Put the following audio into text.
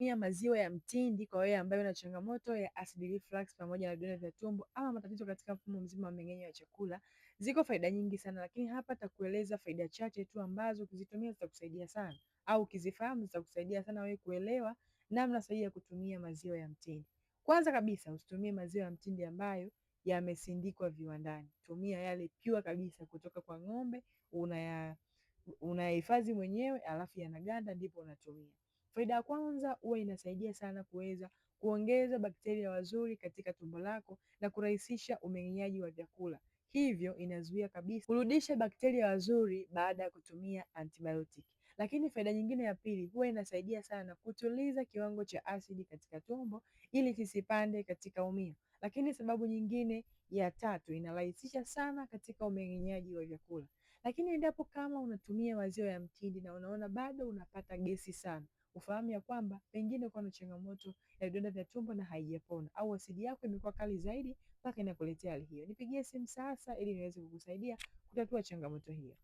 Maziwa ya mtindi kwa wewe ambaye una changamoto ya acid reflux pamoja na vidonda vya tumbo ama matatizo katika mfumo mzima wa mmeng'enyo wa chakula. Ziko faida nyingi sana, lakini hapa takueleza faida chache tu ambazo ukizitumia zitakusaidia sana, au ukizifahamu zitakusaidia sana wewe kuelewa namna sahihi ya kutumia maziwa ya mtindi. Kwanza kabisa, usitumie maziwa ya mtindi ambayo yamesindikwa viwandani. Tumia yale pure kabisa kutoka kwa ng'ombe, unayahifadhi mwenyewe alafu yanaganda ndipo unatumia. Faida ya kwanza, huwa inasaidia sana kuweza kuongeza bakteria wazuri katika tumbo lako na kurahisisha umeng'enyaji wa vyakula. Hivyo inazuia kabisa kurudisha bakteria wazuri baada ya kutumia antibiotic. Lakini faida nyingine ya pili, huwa inasaidia sana kutuliza kiwango cha asidi katika tumbo ili kisipande katika umio. Lakini sababu nyingine ya tatu, inarahisisha sana katika umeng'enyaji wa vyakula. Lakini endapo kama unatumia maziwa ya mtindi na unaona bado unapata gesi sana, ufahamu ya kwamba pengine uko na changamoto ya vidonda vya tumbo na haijapona, au asidi yako imekuwa kali zaidi mpaka inakuletea hali hiyo. Nipigie simu sasa ili niweze kukusaidia kutatua changamoto hiyo.